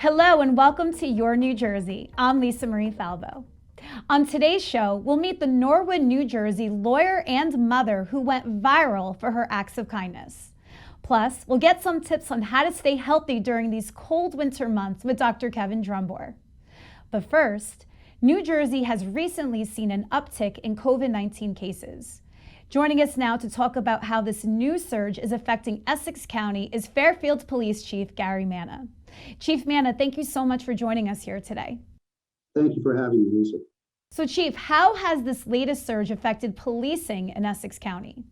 Hello and welcome to Your New Jersey. I'm Lisa Marie Falbo. On today's show, we'll meet the Norwood, New Jersey lawyer and mother who went viral for her acts of kindness. Plus, we'll get some tips on how to stay healthy during these cold winter months with Dr. Kevin Drumbore. But first, New Jersey has recently seen an uptick in COVID-19 cases. Joining us now to talk about how this new surge is affecting Essex County is Fairfield Police Chief Manna. Chief Manna, thank you so much for joining us here today. Thank you for having me, Lisa. So Chief, how has this latest surge affected policing in Essex County?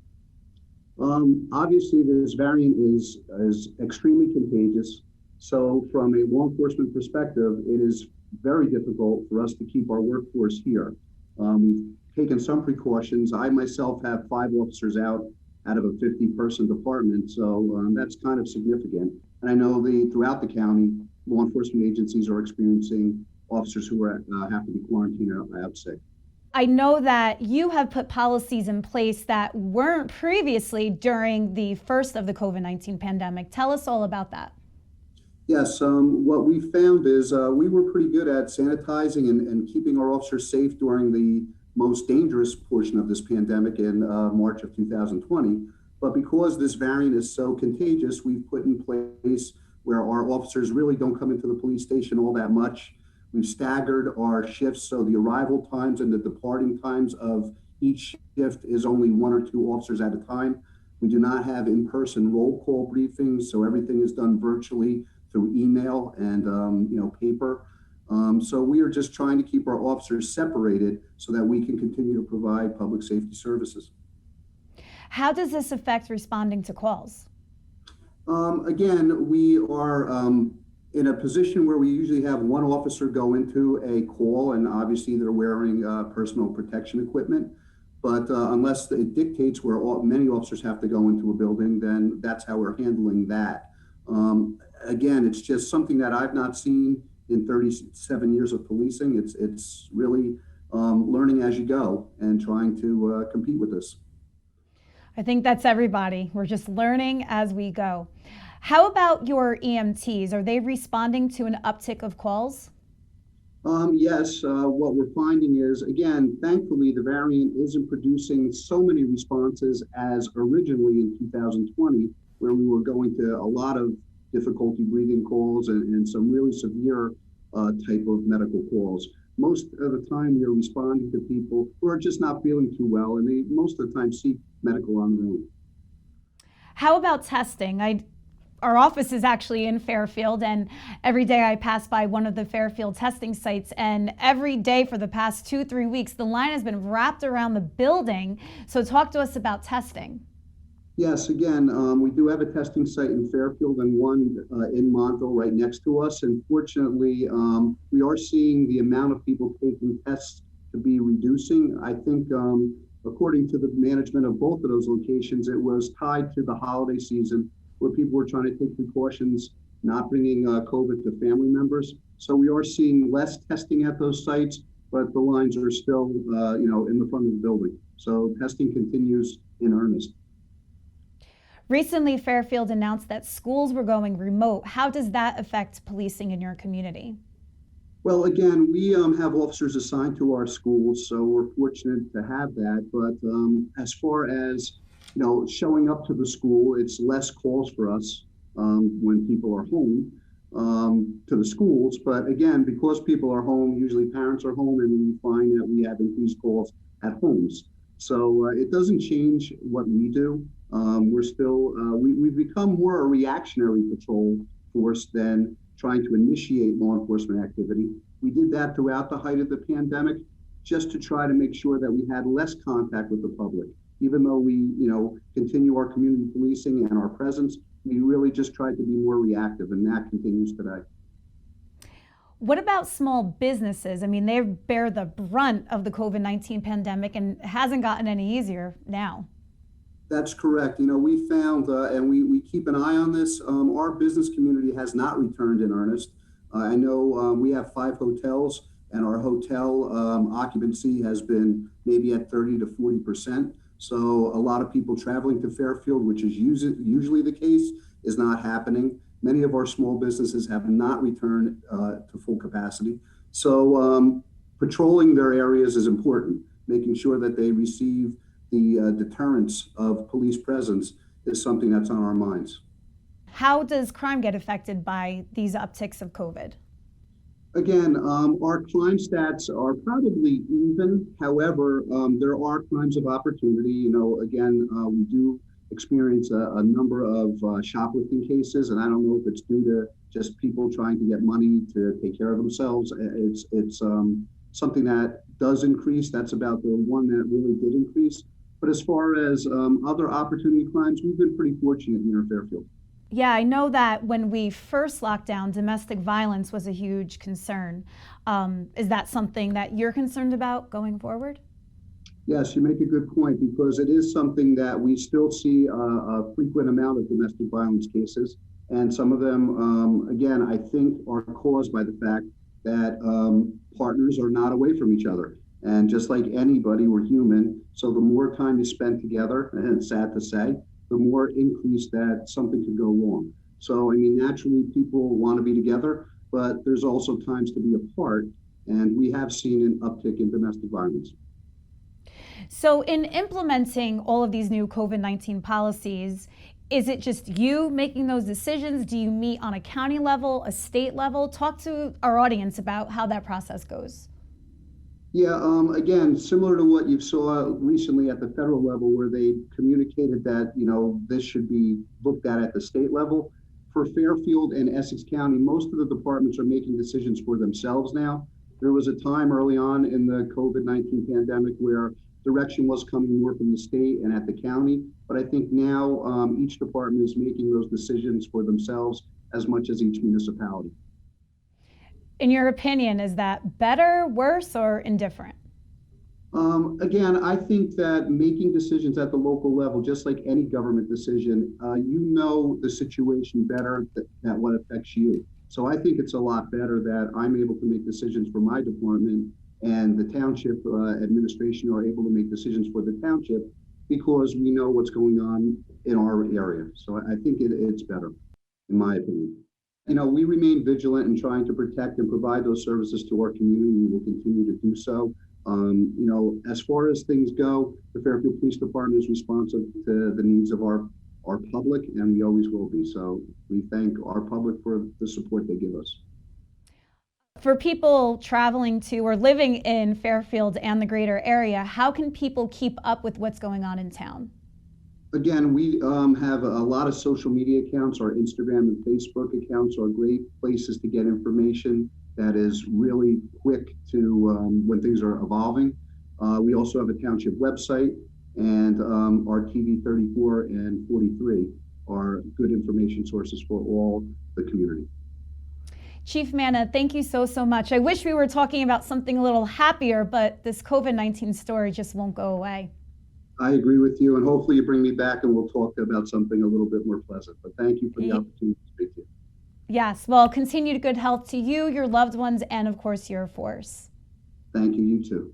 Obviously, this variant is extremely contagious. So from a law enforcement perspective, it is very difficult for us to keep our workforce here. We've taken some precautions. I myself have 5 officers out of a 50-person department, so that's kind of significant. And I know throughout the county, law enforcement agencies are experiencing officers who have to be quarantined or out sick. I know that you have put policies in place that weren't previously during the first of the COVID-19 pandemic. Tell us all about that. Yes, what we found is we were pretty good at sanitizing and keeping our officers safe during the most dangerous portion of this pandemic in March of 2020. But because this variant is so contagious, we've put in place where our officers really don't come into the police station all that much. We've staggered our shifts, so the arrival times and the departing times of each shift is only 1 or 2 officers at a time. We do not have in-person roll call briefings, so everything is done virtually through email and paper. So we are just trying to keep our officers separated so that we can continue to provide public safety services. How does this affect responding to calls? Again, we are in a position where we usually have 1 officer go into a call, and obviously they're wearing personal protection equipment. But unless it dictates where many officers have to go into a building, then that's how we're handling that. Again, it's just something that I've not seen in 37 years of policing. It's really learning as you go and trying to compete with this. I think that's everybody. We're just learning as we go. How about your EMTs? Are they responding to an uptick of calls? Yes, what we're finding is, again, thankfully, the variant isn't producing so many responses as originally in 2020, where we were going to a lot of difficulty breathing calls and some really severe type of medical calls. Most of the time, we are responding to people who are just not feeling too well, and they most of the time seek medical on their own. How about testing? Our office is actually in Fairfield, and every day I pass by one of the Fairfield testing sites, and every day for the past 2-3 weeks, the line has been wrapped around the building. So talk to us about testing. Yes, again, we do have a testing site in Fairfield and one in Montville right next to us. And fortunately, we are seeing the amount of people taking tests to be reducing. I think according to the management of both of those locations, it was tied to the holiday season where people were trying to take precautions, not bringing COVID to family members. So we are seeing less testing at those sites, but the lines are still, in the front of the building. So testing continues in earnest. Recently, Fairfield announced that schools were going remote. How does that affect policing in your community? Well, again, we have officers assigned to our schools, so we're fortunate to have that. But as far as showing up to the school, it's less calls for us when people are home to the schools. But again, because people are home, usually parents are home, and we find that we have increased calls at homes. So it doesn't change what we do. We're still, we've become more a reactionary patrol force than trying to initiate law enforcement activity. We did that throughout the height of the pandemic, just to try to make sure that we had less contact with the public. Even though we, continue our community policing and our presence, we really just tried to be more reactive, and that continues today. What about small businesses? I mean, they bear the brunt of the COVID-19 pandemic, and it hasn't gotten any easier now. That's correct. We found, and we keep an eye on this, our business community has not returned in earnest. I know we have 5 hotels, and our hotel occupancy has been maybe at 30 to 40%. So a lot of people traveling to Fairfield, which is usually the case, is not happening. Many of our small businesses have not returned to full capacity. So patrolling their areas is important. Making sure that they receive the deterrence of police presence is something that's on our minds. How does crime get affected by these upticks of COVID? Again, our crime stats are probably even. However, there are crimes of opportunity. Again, we do experience a number of shoplifting cases, and I don't know if it's due to just people trying to get money to take care of themselves. It's something that does increase. That's about the one that really did increase. But as far as other opportunity crimes, we've been pretty fortunate here in Fairfield. Yeah, I know that when we first locked down, domestic violence was a huge concern. Is that something that you're concerned about going forward? Yes, you make a good point, because it is something that we still see a frequent amount of domestic violence cases. And some of them, again, I think are caused by the fact that partners are not away from each other. And just like anybody, we're human. So the more time you spend together, and it's sad to say, the more increase that something could go wrong. So, I mean, naturally people want to be together, but there's also times to be apart. And we have seen an uptick in domestic violence. So in implementing all of these new COVID-19 policies, is it just you making those decisions? Do you meet on a county level, a state level? Talk to our audience about how that process goes. Yeah, again, similar to what you saw recently at the federal level, where they communicated that, this should be looked at the state level. For Fairfield and Essex County, most of the departments are making decisions for themselves now. There was a time early on in the COVID-19 pandemic where direction was coming more from the state and at the county, but I think now each department is making those decisions for themselves as much as each municipality. In your opinion, is that better, worse, or indifferent? Again, I think that making decisions at the local level, just like any government decision, you know the situation better that what affects you. So I think it's a lot better that I'm able to make decisions for my department, and the township administration are able to make decisions for the township, because we know what's going on in our area. So I think it's better, in my opinion. We remain vigilant in trying to protect and provide those services to our community. We will continue to do so. As far as things go, the Fairfield Police Department is responsive to the needs of our public, and we always will be. So we thank our public for the support they give us. For people traveling to or living in Fairfield and the greater area, how can people keep up with what's going on in town? Again, we have a lot of social media accounts. Our Instagram and Facebook accounts are great places to get information that is really quick to when things are evolving. We also have a township website, and our TV 34 and 43 are good information sources for all the community. Chief Manna, thank you so much. I wish we were talking about something a little happier, but this COVID-19 story just won't go away. I agree with you, and hopefully you bring me back and we'll talk about something a little bit more pleasant. But thank you for the opportunity to speak to you. Yes, well, continued good health to you, your loved ones, and of course your force. Thank you, you too.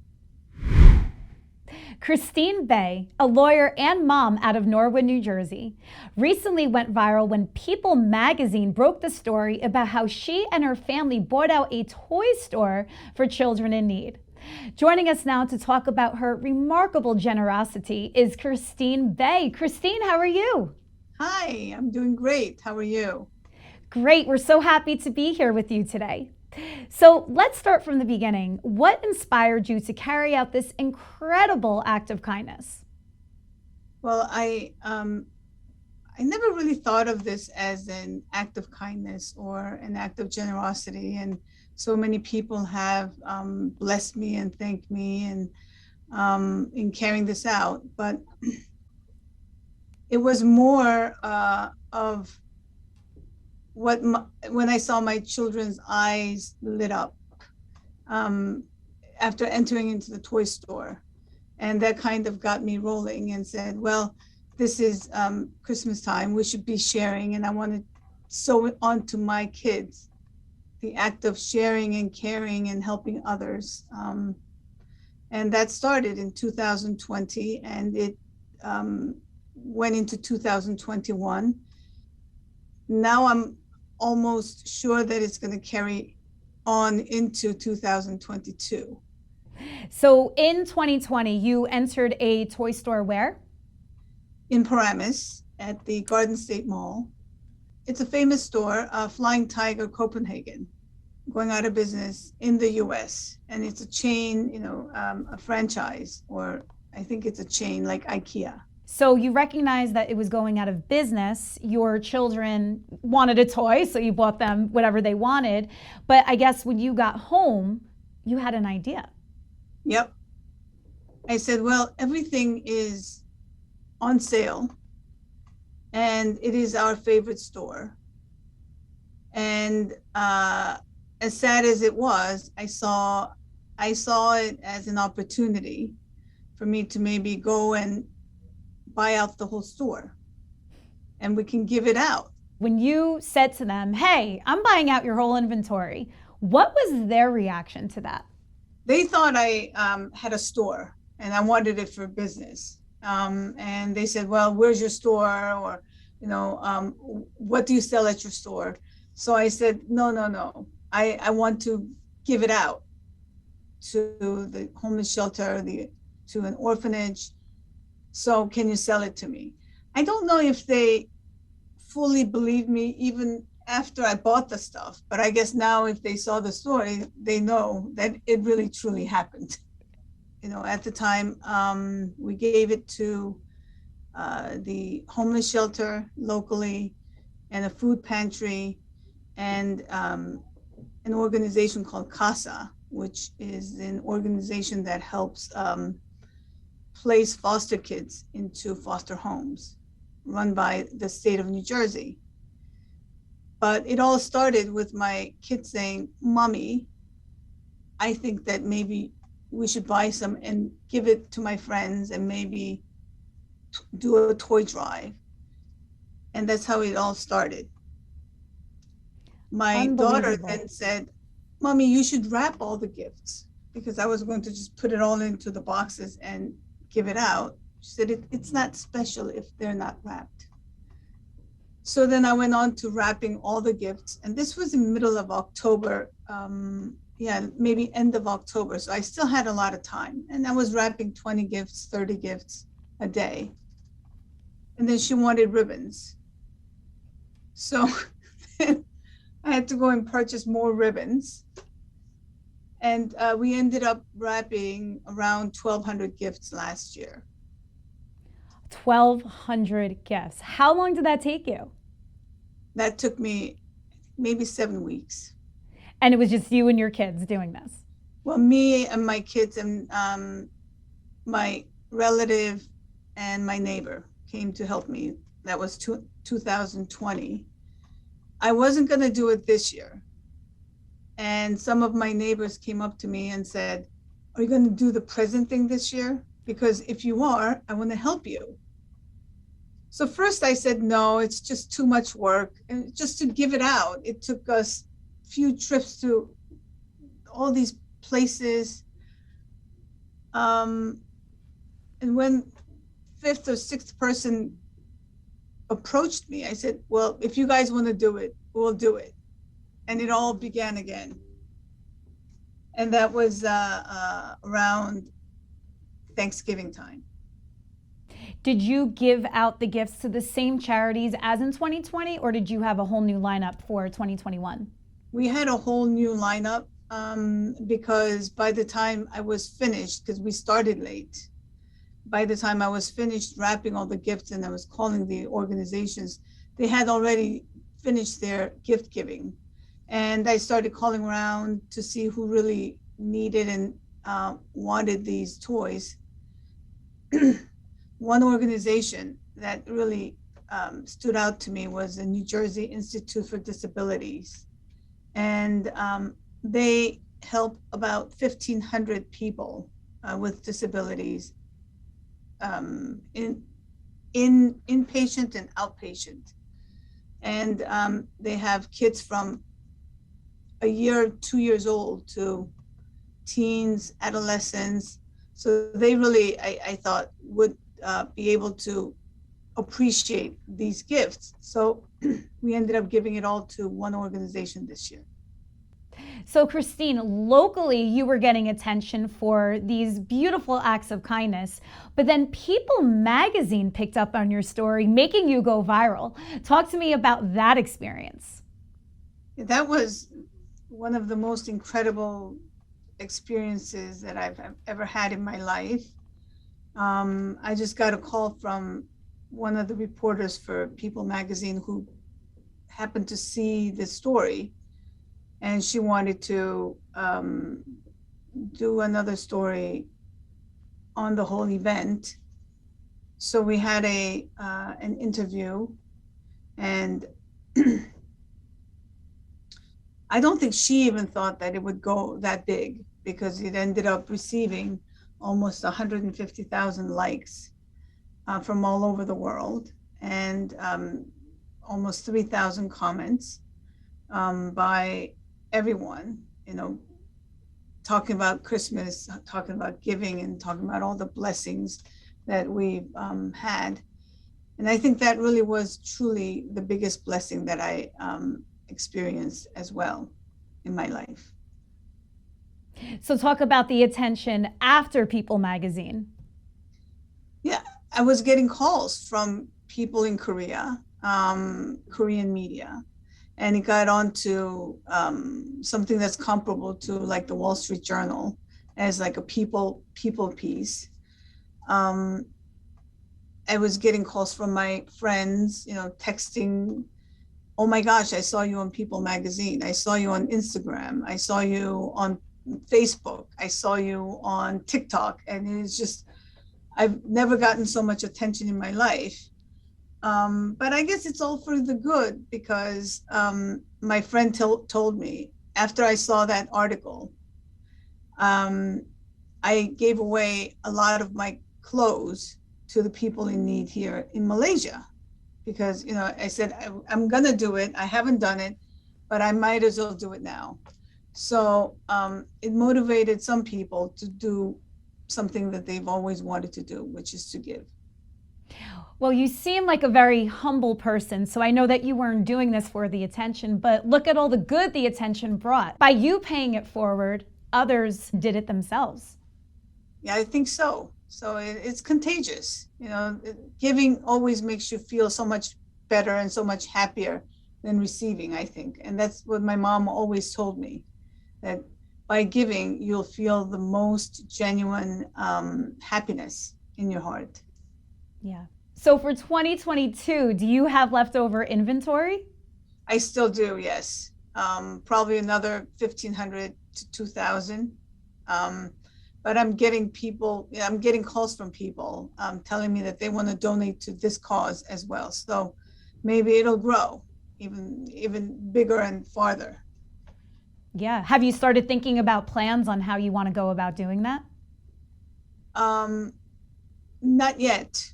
Christine Bae, a lawyer and mom out of Norwood, New Jersey, recently went viral when People magazine broke the story about how she and her family bought out a toy store for children in need. Joining us now to talk about her remarkable generosity is Christine Bae. Christine, how are you? Hi, I'm doing great. How are you? Great. We're so happy to be here with you today. So let's start from the beginning. What inspired you to carry out this incredible act of kindness? Well, I never really thought of this as an act of kindness or an act of generosity, and so many people have blessed me and thanked me and in carrying this out. But it was more of when I saw my children's eyes lit up after entering into the toy store, and that kind of got me rolling and said, well, this is Christmas time, we should be sharing, and I want to sow it onto my kids, the act of sharing and caring and helping others. And that started in 2020, and it went into 2021. Now almost sure that it's going to carry on into 2022. So in 2020, you entered a toy store where? In Paramus at the Garden State Mall. It's a famous store, Flying Tiger Copenhagen, going out of business in the US. And it's a chain, a franchise, or I think it's a chain like IKEA. So you recognized that it was going out of business. Your children wanted a toy, so you bought them whatever they wanted. But I guess when you got home, you had an idea. Yep. I said, well, everything is on sale, and it is our favorite store. And as sad as it was, I saw it as an opportunity for me to maybe go and buy out the whole store, and we can give it out. When you said to them, hey, I'm buying out your whole inventory, what was their reaction to that? They thought I had a store and I wanted it for business. And they said, well, where's your store? Or, what do you sell at your store? So I said, no. I want to give it out to the homeless shelter, to an orphanage. So can you sell it to me? I don't know if they fully believe me even after I bought the stuff, but I guess now if they saw the story, they know that it really truly happened. At the time, we gave it to the homeless shelter locally, and a food pantry, and an organization called CASA, which is an organization that helps place foster kids into foster homes run by the state of New Jersey. But it all started with my kids saying, Mommy, I think that maybe we should buy some and give it to my friends and maybe do a toy drive. And that's how it all started. My daughter then said, Mommy, you should wrap all the gifts, because I was going to just put it all into the boxes and give it out. She said, it's not special if they're not wrapped. So then I went on to wrapping all the gifts. And this was in the middle of October, maybe end of October. So I still had a lot of time. And I was wrapping 20 gifts, 30 gifts a day. And then she wanted ribbons. So I had to go and purchase more ribbons. And we ended up wrapping around 1,200 gifts last year. 1,200 gifts. How long did that take you? That took me maybe 7 weeks. And it was just you and your kids doing this? Well, me and my kids and my relative and my neighbor came to help me. That was 2020. I wasn't going to do it this year. And some of my neighbors came up to me and said, are you going to do the present thing this year? Because if you are, I want to help you. So first I said, no, it's just too much work. And just to give it out, it took us a few trips to all these places. And when fifth or sixth person approached me, I said, well, if you guys want to do it, we'll do it. And it all began again. And that was around Thanksgiving time. Did you give out the gifts to the same charities as in 2020, or did you have a whole new lineup for 2021? We had a whole new lineup because by the time I was finished, because we started late, by the time I was finished wrapping all the gifts and I was calling the organizations, they had already finished their gift giving. And I started calling around to see who really needed and wanted these toys. One organization that really stood out to me was the New Jersey Institute for Disabilities. And they help about 1,500 people with disabilities in inpatient and outpatient. And they have kids from a year, 2 years old to teens, adolescents. So they really, I thought, would be able to appreciate these gifts. So we ended up giving it all to one organization this year. So Christine, locally you were getting attention for these beautiful acts of kindness, but then People magazine picked up on your story, making you go viral. Talk to me about that experience. That was one of the most incredible experiences that I've ever had in my life. I just got a call from one of the reporters for People magazine who happened to see this story, and she wanted to do another story on the whole event. So we had an interview, and I don't think she even thought that it would go that big, because it ended up receiving almost 150,000 likes from all over the world, and almost 3,000 comments by everyone, talking about Christmas, talking about giving, and talking about all the blessings that we've had. And I think that really was truly the biggest blessing that I experienced as well in my life. So talk about the attention after People magazine. Yeah, I was getting calls from people in Korea, Korean media, and it got onto something that's comparable to like the Wall Street Journal as like a people piece. I was getting calls from my friends, texting, "Oh my gosh, I saw you on People magazine. I saw you on Instagram. I saw you on Facebook. I saw you on TikTok." And it's just, I've never gotten so much attention in my life. But I guess it's all for the good, because my friend told me after I saw that article, I gave away a lot of my clothes to the people in need here in Malaysia, because, I said, I'm going to do it. I haven't done it, but I might as well do it now. So it motivated some people to do something that they've always wanted to do, which is to give. Well, you seem like a very humble person, so I know that you weren't doing this for the attention, but look at all the good the attention brought. By you paying it forward, others did it themselves. Yeah, I think so. So it's contagious. Giving always makes you feel so much better and so much happier than receiving, I think. And that's what my mom always told me, that by giving, you'll feel the most genuine happiness in your heart. Yeah. So for 2022, do you have leftover inventory? I still do, yes. Probably another 1,500 to 2,000. But I'm getting calls from people telling me that they want to donate to this cause as well. So maybe it'll grow even bigger and farther. Yeah. Have you started thinking about plans on how you want to go about doing that? Not yet.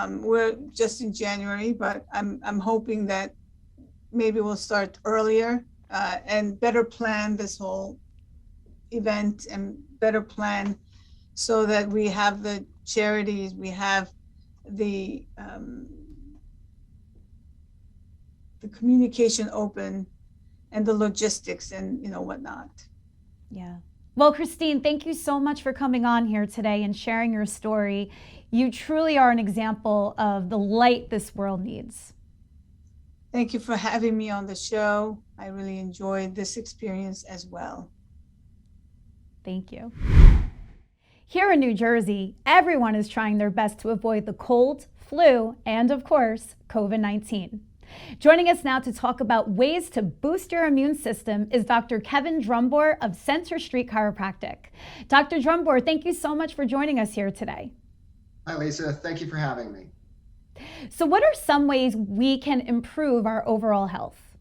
We're just in January, but I'm hoping that maybe we'll start earlier and better plan this whole event, and better plan so that we have the charities, we have the communication open, and the logistics and whatnot. Yeah. Well, Christine, thank you so much for coming on here today and sharing your story. You truly are an example of the light this world needs. Thank you for having me on the show. I really enjoyed this experience as well. Thank you. Here in New Jersey, everyone is trying their best to avoid the cold, flu, and of course, COVID-19. Joining us now to talk about ways to boost your immune system is Dr. Kevin Drumbore of Center Street Chiropractic. Dr. Drumbore, thank you so much for joining us here today. Hi, Lisa. Thank you for having me. So what are some ways we can improve our overall health?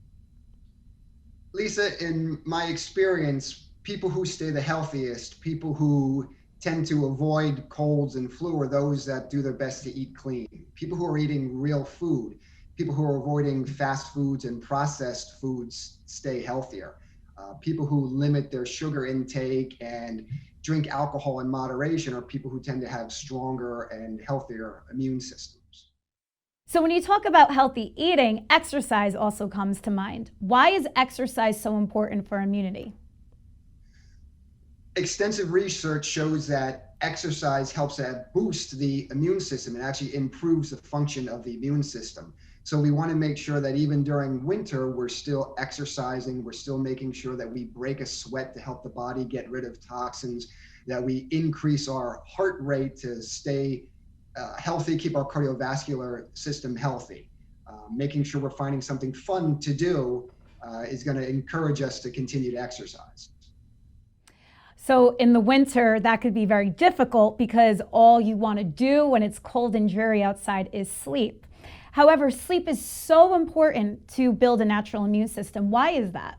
Lisa, in my experience, people who stay the healthiest, people who tend to avoid colds and flu, are those that do their best to eat clean. People who are eating real food, people who are avoiding fast foods and processed foods stay healthier. People who limit their sugar intake and drink alcohol in moderation are people who tend to have stronger and healthier immune systems. So when you talk about healthy eating, exercise also comes to mind. Why is exercise so important for immunity? Extensive research shows that exercise helps to boost the immune system. It actually improves the function of the immune system. So we want to make sure that even during winter, we're still exercising. We're still making sure that we break a sweat to help the body get rid of toxins, that we increase our heart rate to stay healthy, keep our cardiovascular system healthy. Making sure we're finding something fun to do is going to encourage us to continue to exercise. So in the winter, that could be very difficult because all you want to do when it's cold and dreary outside is sleep. However, sleep is so important to build a natural immune system. Why is that?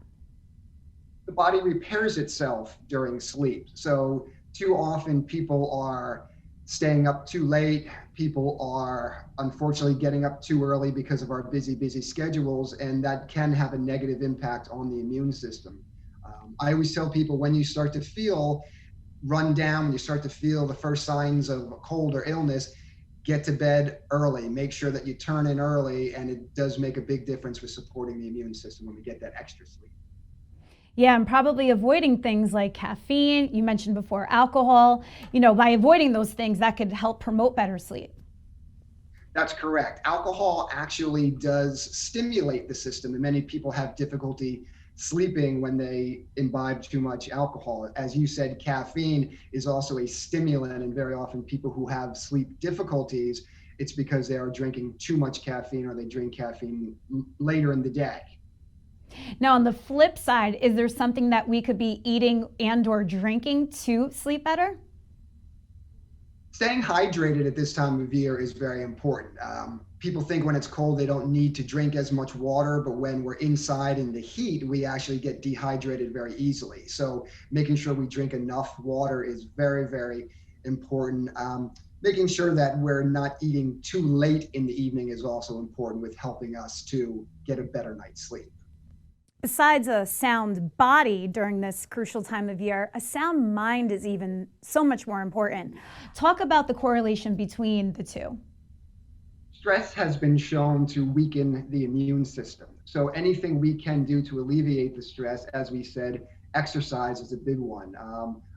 The body repairs itself during sleep. So too often people are staying up too late. People are unfortunately getting up too early because of our busy schedules, and that can have a negative impact on the immune system. I always tell people, when you start to feel run down, when you start to feel the first signs of a cold or illness, get to bed early. Make sure that you turn in early, and it does make a big difference with supporting the immune system when we get that extra sleep. Yeah, and probably avoiding things like caffeine. You mentioned before alcohol. By avoiding those things, that could help promote better sleep. That's correct. Alcohol actually does stimulate the system, and many people have difficulty sleeping when they imbibe too much alcohol. As you said, caffeine is also a stimulant, and very often people who have sleep difficulties, it's because they are drinking too much caffeine or they drink caffeine later in the day. Now, on the flip side, is there something that we could be eating and or drinking to sleep better? Staying hydrated at this time of year is very important. People think when it's cold, they don't need to drink as much water, but when we're inside in the heat, we actually get dehydrated very easily. So making sure we drink enough water is very, very important. Making sure that we're not eating too late in the evening is also important, with helping us to get a better night's sleep. Besides a sound body during this crucial time of year, a sound mind is even so much more important. Talk about the correlation between the two. Stress has been shown to weaken the immune system. So anything we can do to alleviate the stress, as we said, exercise is a big one.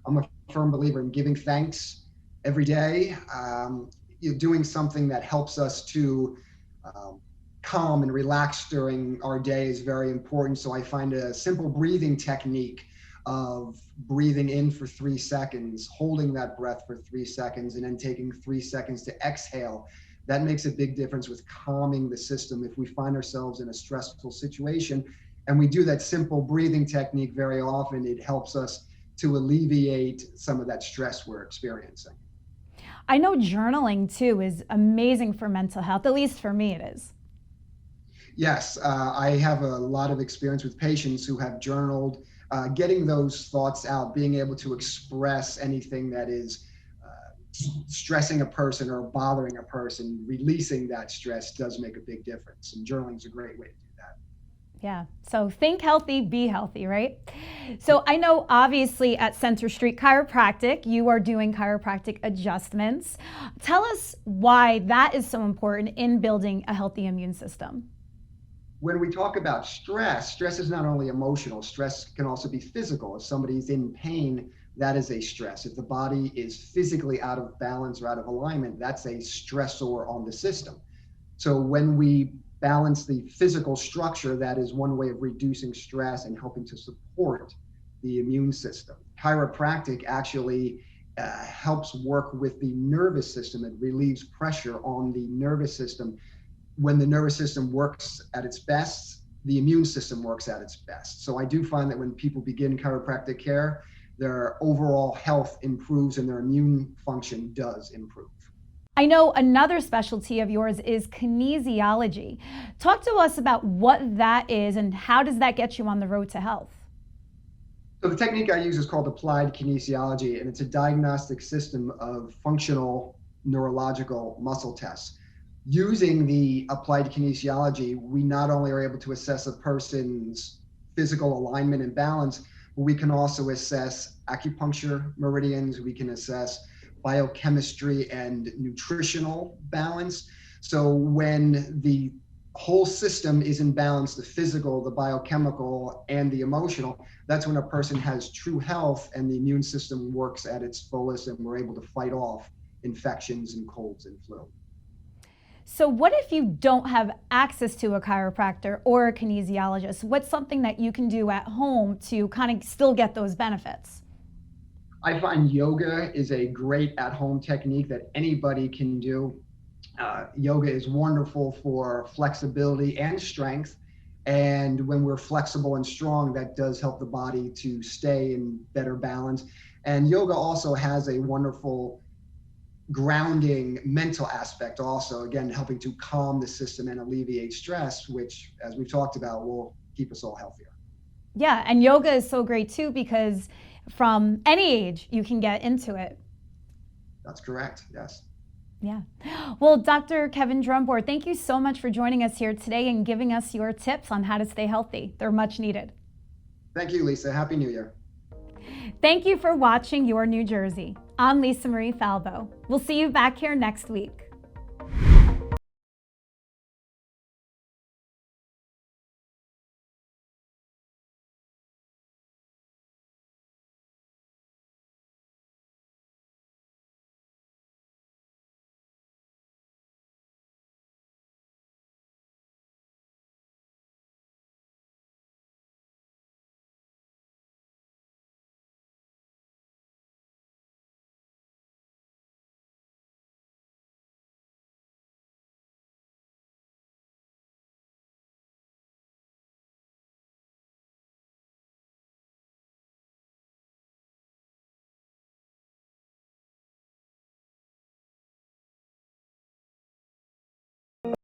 I'm a firm believer in giving thanks every day. Doing something that helps us to calm and relax during our day is very important. So I find a simple breathing technique of breathing in for 3 seconds, holding that breath for 3 seconds, and then taking 3 seconds to exhale. That makes a big difference with calming the system. If we find ourselves in a stressful situation and we do that simple breathing technique very often, it helps us to alleviate some of that stress we're experiencing. I know journaling too is amazing for mental health, at least for me it is. Yes, I have a lot of experience with patients who have journaled, getting those thoughts out, being able to express anything that is stressing a person or bothering a person. Releasing that stress does make a big difference, and journaling is a great way to do that. Yeah, so think healthy, be healthy, right? So I know obviously at Center Street Chiropractic, you are doing chiropractic adjustments. Tell us why that is so important in building a healthy immune system. When we talk about stress, stress is not only emotional, stress can also be physical. If somebody's in pain, that is a stress. If the body is physically out of balance or out of alignment, that's a stressor on the system. So when we balance the physical structure, that is one way of reducing stress and helping to support the immune system. Chiropractic actually helps work with the nervous system. It relieves pressure on the nervous system. When the nervous system works at its best, the immune system works at its best. So I do find that when people begin chiropractic care, their overall health improves and their immune function does improve. I know another specialty of yours is kinesiology. Talk to us about what that is and how does that get you on the road to health? So the technique I use is called applied kinesiology, and it's a diagnostic system of functional neurological muscle tests. Using the applied kinesiology, we not only are able to assess a person's physical alignment and balance, but we can also assess acupuncture meridians, we can assess biochemistry and nutritional balance. So when the whole system is in balance, the physical, the biochemical, and the emotional, that's when a person has true health and the immune system works at its fullest and we're able to fight off infections and colds and flu. So what if you don't have access to a chiropractor or a kinesiologist? What's something that you can do at home to kind of still get those benefits? I find yoga is a great at-home technique that anybody can do. Yoga is wonderful for flexibility and strength. And when we're flexible and strong, that does help the body to stay in better balance. And yoga also has a wonderful grounding mental aspect also, again, helping to calm the system and alleviate stress, which, as we've talked about, will keep us all healthier. Yeah, and yoga is so great too because from any age you can get into it. That's correct, yes. Yeah. Well, Dr. Kevin Drumbore, thank you so much for joining us here today and giving us your tips on how to stay healthy. They're much needed. Thank you, Lisa. Happy New Year. Thank you for watching Your New Jersey. I'm Lisa Marie Falbo. We'll see you back here next week.